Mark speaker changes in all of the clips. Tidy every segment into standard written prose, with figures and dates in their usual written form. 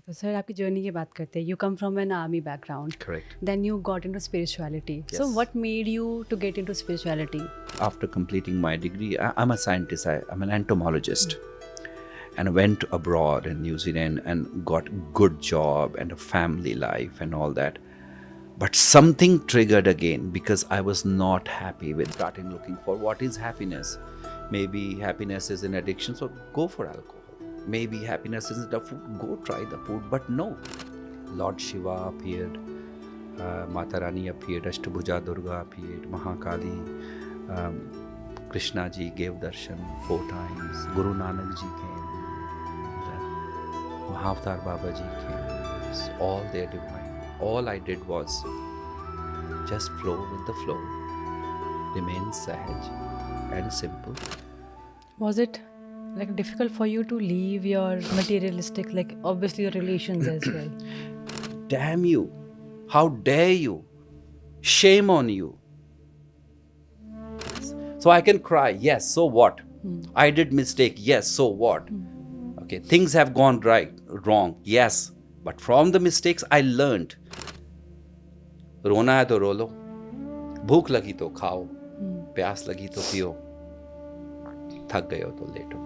Speaker 1: तो सर आपकी जर्नी की बात करते हैं. You come from an army background.
Speaker 2: Correct.
Speaker 1: Then you got into spirituality. So
Speaker 2: Yes.
Speaker 1: What made you to get into spirituality?
Speaker 2: After completing my degree, I'm a scientist. I'm an entomologist. And I went abroad in New Zealand and got good job and a family life and all that. But something triggered again because I was not happy with starting looking for what is happiness. Maybe happiness is in addiction, so go for alcohol. Maybe happiness isn't the food, go try the food. But no, Lord Shiva appeared, Mata Rani appeared, Ashtabhuja Durga appeared, Mahakali, um, Krishna ji gave darshan 4 times, Guru Nanak ji came, Mahavtar Baba ji came. It's all there divine. All I did was just flow with the flow, remain sahaj and simple.
Speaker 1: Was it like difficult for you to leave your materialistic, like obviously your relations as well?
Speaker 2: Damn you! How dare you! Shame on you! So I can cry, yes, so what? I did mistake, yes, so what? Okay, things have gone right, wrong, yes, but from the mistakes I learned. रोना है तो रो लो, भूख लगी तो खाओ, प्यास लगी तो पियो, थक गए हो तो लेटो.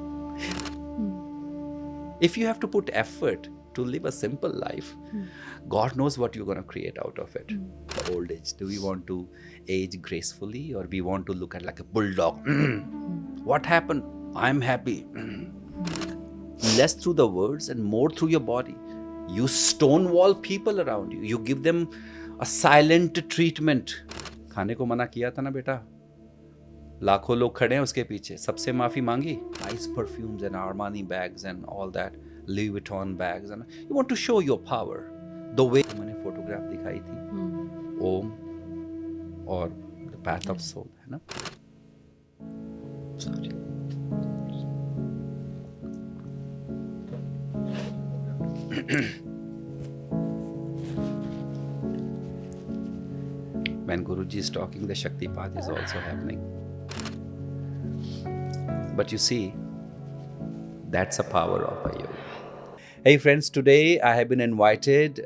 Speaker 2: If you have to put effort to live a simple life, God knows what you're going to create out of it. The old age, do we want to age gracefully or we want to look at like a bulldog? What happened? I'm happy. Less through the words and more through your body. You stonewall people around you. You give them a silent treatment. खाने को मना किया था ना बेटा, लाखों लोग खड़े हैं उसके पीछे, सबसे माफी मांगी. Nice perfumes and Armani bags and all that, Louis Vuitton bags, and you want to show your power. The way मैंने फोटोग्राफ दिखाई थी, ओम और The Path of Soul, है ना? Sorry. When Guruji is talking, the Shakti path is also happening. But you see, that's the power of a yoga. Hey friends, today I have been invited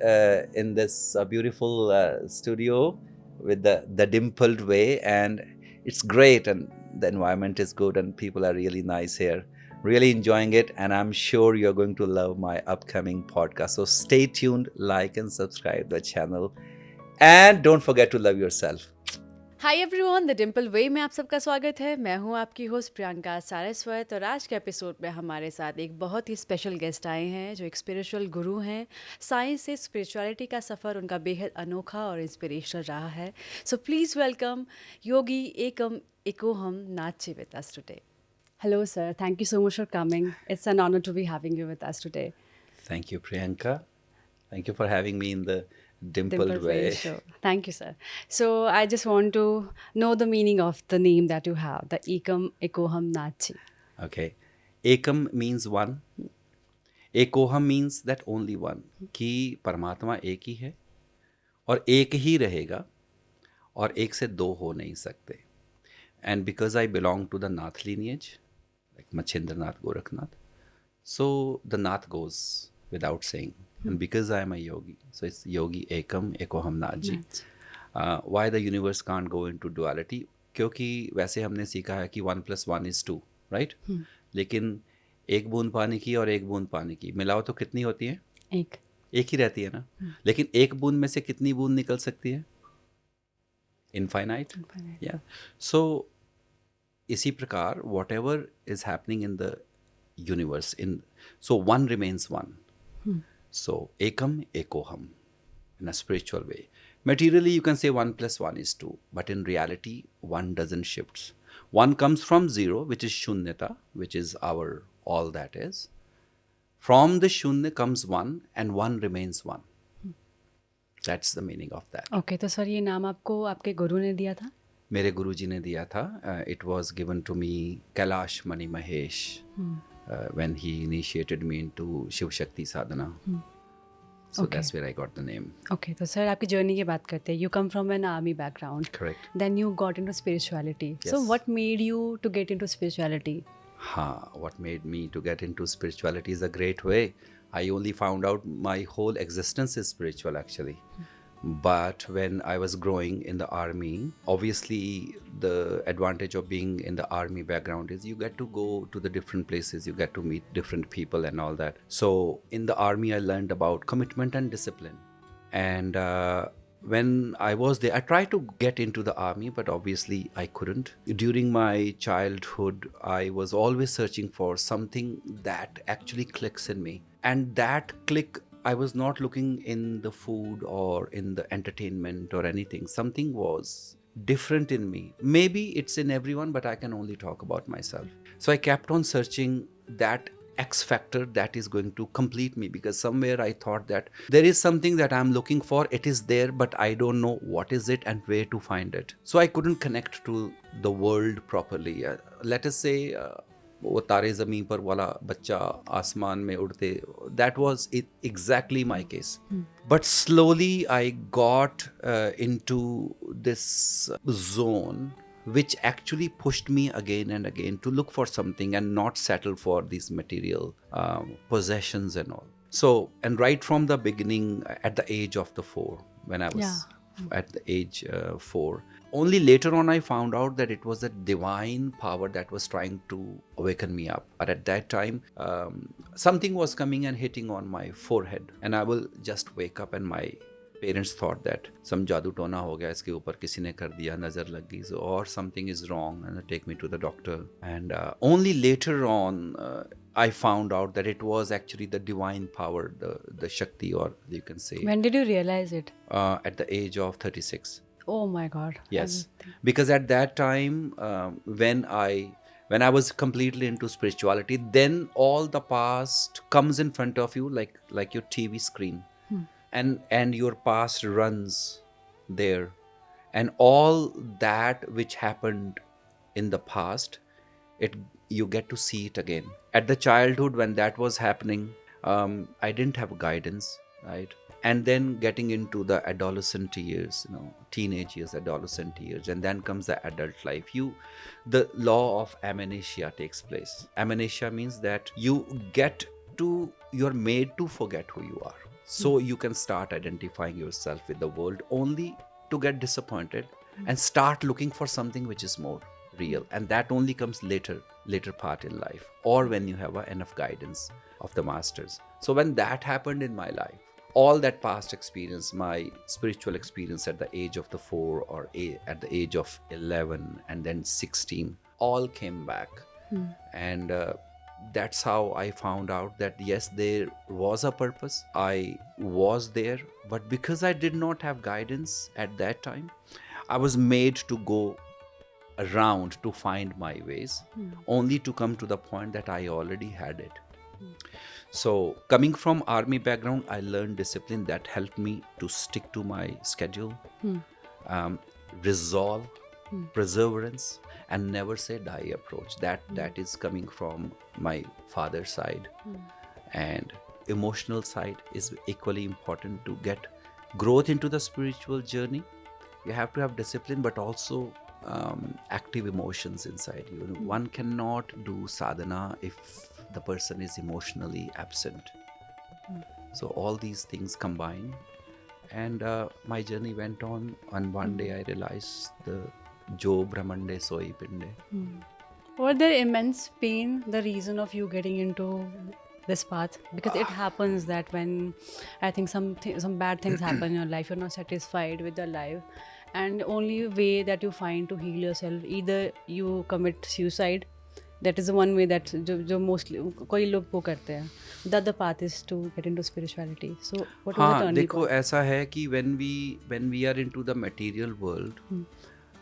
Speaker 2: in this beautiful studio with the Dimpled Way, and it's great, and the environment is good, and people are really nice here. Really enjoying it, and I'm sure you're going to love my upcoming podcast. So stay tuned, like and subscribe the channel, and don't forget to love yourself.
Speaker 1: Hi everyone, the Dimple way में आप सबका स्वागत है. मैं हूं आपकी host Priyanka Saraswat, और आज के एपिसोड में हमारे साथ एक बहुत ही स्पेशल गेस्ट आए हैं जो एक स्पिरिचुअल गुरु हैं. साइंस से स्पिरिचुअलिटी का सफ़र उनका बेहद अनोखा और इंस्पिरेशनल रहा है. So please welcome Yogi Ekam Ekoham Nath ji with us today. Hello sir, thank you so much for coming. It's an honour to be having you with us today.
Speaker 2: Thank you, Priyanka. Thank you for having me in the Dimpled Way.
Speaker 1: Show. Thank you, sir. So I just want to know the meaning of the name that you have, the Aikam Aikoham Nath.
Speaker 2: Okay. Aikam means one. Aikoham means that only one. कि परमात्मा एक ही है और एक ही रहेगा और एक से दो हो नहीं सकते. And because I belong to the Nath lineage, like Machendranath, Gorakhnath, so the Nath goes without saying. And because I am a yogi, so it's Yogi Aikam Aikoham Nath ji. Why the universe can't go into duality? क्योंकि वैसे हमने सीखा है कि 1 + 1 = 2, right? लेकिन एक बूंद पानी की और एक बूंद पानी की मिलाओ तो कितनी होती है? एक ही रहती है ना. लेकिन एक बूंद में से कितनी बूंद निकल सकती है? Infinite. Yeah. So इसी प्रकार whatever is happening in the universe, so one remains one. So Aikam Aikoham in a spiritual way. Materially you can say 1 + 1 = 2, but in reality one doesn't shift. One comes from zero, which is shunyata, which is our all that is. From the shunya comes one, and one remains one. That's the meaning of that.
Speaker 1: Okay, तो sir ये नाम आपको आपके गुरु ने दिया था?
Speaker 2: मेरे गुरुजी ने दिया था. It was given to me Kailash Mani Mahesh when he initiated me into Shiv Shakti sadhana. So that's where I got the name.
Speaker 1: Okay, तो सर आपकी जर्नी की बात करते हैं. You come from an army background.
Speaker 2: Correct.
Speaker 1: Then you got into spirituality. So
Speaker 2: Yes.
Speaker 1: what made you to get into spirituality?
Speaker 2: What made me to get into spirituality is a great way. I only found out my whole existence is spiritual actually. But when I was growing in the army, obviously the advantage of being in the army background is you get to go to the different places, you get to meet different people and all that. So in the army, I learned about commitment and discipline. And when I was there, I tried to get into the army, but obviously I couldn't. During my childhood, I was always searching for something that actually clicks in me. And that click, I was not looking in the food or in the entertainment or anything. Something was different in me. Maybe it's in everyone, but I can only talk about myself. So I kept on searching that X factor that is going to complete me, because somewhere I thought that there is something that I'm looking for. It is there, but I don't know what is it and where to find it. So I couldn't connect to the world properly. Let us say वो तारे ज़मीं पर वाला बच्चा आसमान में उड़ते, that was it, exactly my case. But slowly I got into this zone which actually pushed me again and again to look for something and not settle for these material possessions and all. So, and right from the beginning, at the age of the 4, when I was at the age 4, only later on I found out that it was a divine power that was trying to awaken me up. But at that time, something was coming and hitting on my forehead, and I will just wake up, and my parents thought that some jadoo tona ho gaya, iske upar kisi ne kar diya, nazar lag gayi, so, or something is wrong, and they take me to the doctor. And only later on I found out that it was actually the divine power, the Shakti, or you can say.
Speaker 1: When did you realize it?
Speaker 2: At the age of 36.
Speaker 1: Oh my God.
Speaker 2: Yes, because at that time, when I was completely into spirituality, then all the past comes in front of you like your TV screen, and your past runs there, and all that which happened in the past, you get to see it again. At the childhood, when that was happening, I didn't have guidance, right? And then getting into the adolescent years, teenage years, adolescent years, and then comes the adult life. The law of amnesia takes place. Amnesia means that you're made to forget who you are. So you can start identifying yourself with the world only to get disappointed and start looking for something which is more real. And that only comes later part in life, or when you have enough guidance of the masters. So when that happened in my life, all that past experience, my spiritual experience at the age of the 4 or at the age of 11 and then 16, all came back. And that's how I found out that yes, there was a purpose. I was there, but because I did not have guidance at that time, I was made to go around to find my ways, only to come to the point that I already had it. So coming from army background, I learned discipline that helped me to stick to my schedule, resolve, perseverance, and never say die approach. That is coming from my father's side. And emotional side is equally important to get growth into the spiritual journey. You have to have discipline, but also active emotions inside you. One cannot do sadhana if the person is emotionally absent. So all these things combine, and my journey went on, and one day I realized the Jo Brahmande Soi Pinde.
Speaker 1: Were there immense pain the reason of you getting into this path? Because it happens that when I think some bad things happen in your life, you're not satisfied with your life, and only way that you find to heal yourself, either you commit suicide. That is the one way that जो mostly कोई लोग वो करते हैं. The other path is to get into spirituality. So what was the turning
Speaker 2: देखो
Speaker 1: point?
Speaker 2: ऐसा है कि when we are into the material world,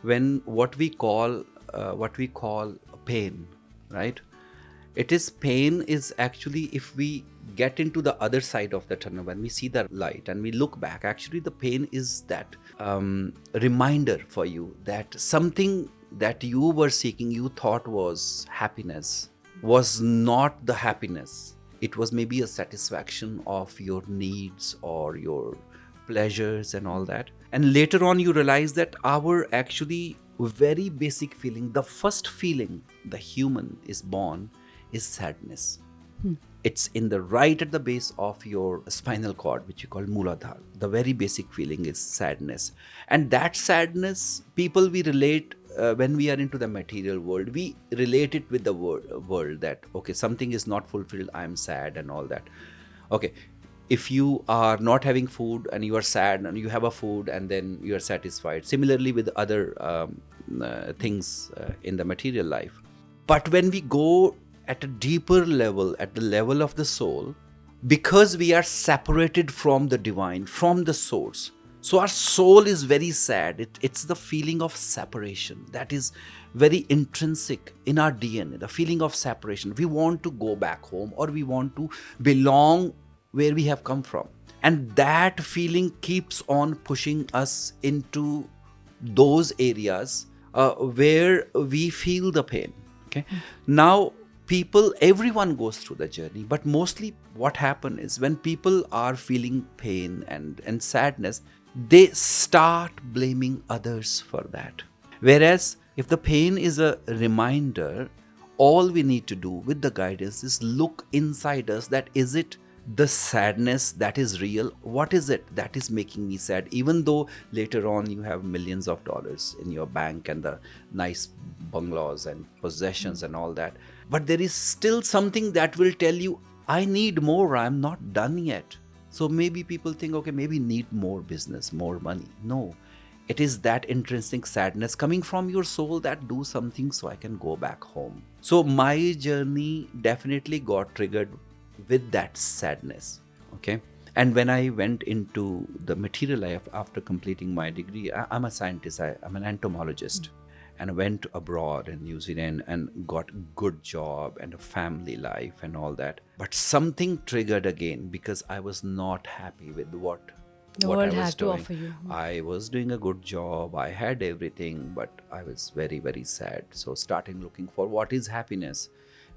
Speaker 2: when what we call pain, right? It is pain is actually, if we get into the other side of the tunnel, when we see the light and we look back, actually the pain is that reminder for you that something that you were seeking, you thought was happiness, was not the happiness. It was maybe a satisfaction of your needs or your pleasures and all that. And later on you realize that our actually very basic feeling, the first feeling the human is born, is sadness. It's in the right at the base of your spinal cord, which you call Mooladhara. The very basic feeling is sadness. And that sadness, people we relate when we are into the material world, we relate it with the world that, okay, something is not fulfilled, I'm sad and all that. Okay, if you are not having food and you are sad and you have a food and then you are satisfied. Similarly with other things in the material life. But when we go at a deeper level, at the level of the soul, because we are separated from the divine, from the source, so our soul is very sad. It's the feeling of separation that is very intrinsic in our DNA, the feeling of separation. We want to go back home, or we want to belong where we have come from. And that feeling keeps on pushing us into those areas where we feel the pain. Okay. Now, everyone goes through the journey, but mostly what happens is when people are feeling pain and sadness, they start blaming others for that. Whereas if the pain is a reminder, all we need to do with the guidance is look inside us, that is it the sadness that is real? What is it that is making me sad? Even though later on you have millions of dollars in your bank and the nice bungalows and possessions and all that, but there is still something that will tell you, I need more, I'm not done yet. So maybe people think, okay, maybe need more business, more money. No, it is that intrinsic sadness coming from your soul that do something so I can go back home. So my journey definitely got triggered with that sadness. Okay. And when I went into the material life after completing my degree, I'm a scientist, I'm an entomologist. And I went abroad in New Zealand and got good job and a family life and all that. But something triggered again because I was not happy with what
Speaker 1: The
Speaker 2: I
Speaker 1: world
Speaker 2: was
Speaker 1: had to
Speaker 2: doing.
Speaker 1: offer you.
Speaker 2: I was doing a good job, I had everything, but I was very, very sad. So starting looking for what is happiness.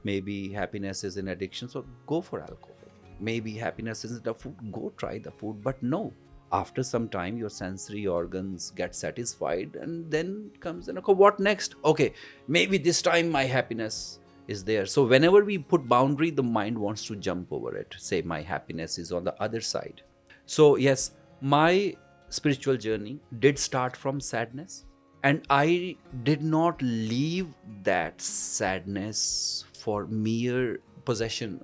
Speaker 2: Maybe happiness is in addiction, so go for alcohol. Maybe happiness isn't the food, go try the food. But no, after some time your sensory organs get satisfied, and then comes in, okay, what next? Okay, maybe this time my happiness is there. So whenever we put boundary, the mind wants to jump over it, say my happiness is on the other side. So yes, my spiritual journey did start from sadness, and I did not leave that sadness for mere possession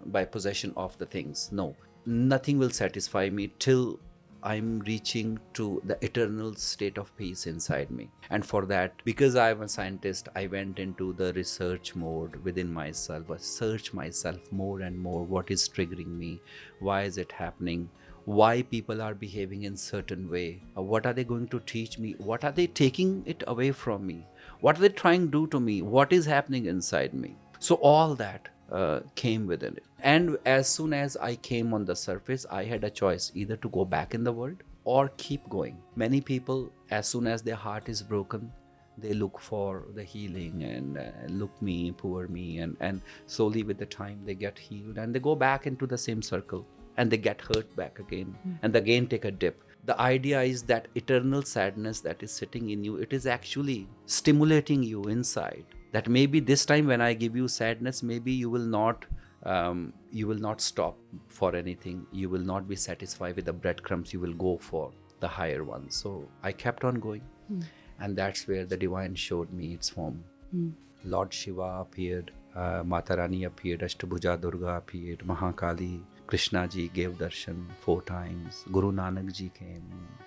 Speaker 2: of the things. No, nothing will satisfy me till I'm reaching to the eternal state of peace inside me. And for that, because I'm a scientist, I went into the research mode within myself. I search myself more and more. What is triggering me? Why is it happening? Why people are behaving in certain way? What are they going to teach me? What are they taking it away from me? What are they trying to do to me? What is happening inside me? So all that came within it. And as soon as I came on the surface, I had a choice either to go back in the world or keep going. Many people, as soon as their heart is broken, they look for the healing and look me, poor me, and slowly with the time they get healed and they go back into the same circle and they get hurt back again and again take a dip. The idea is that eternal sadness that is sitting in you, it is actually stimulating you inside. That maybe this time when I give you sadness, maybe you will not stop for anything. You will not be satisfied with the breadcrumbs. You will go for the higher one. So I kept on going. And that's where the divine showed me its form. Lord Shiva appeared, Mata Rani appeared, Ashtabhuja Durga appeared, Mahakali, Krishna ji gave darshan 4 times, Guru Nanak ji came,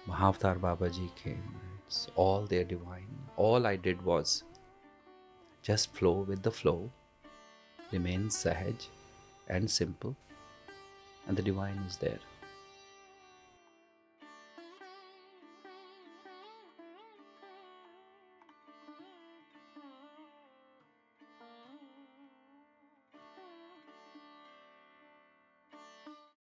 Speaker 2: Mahavatar Baba ji came. It's all their divine. All I did was just flow with the flow, remain sahaj and simple, and the divine is there.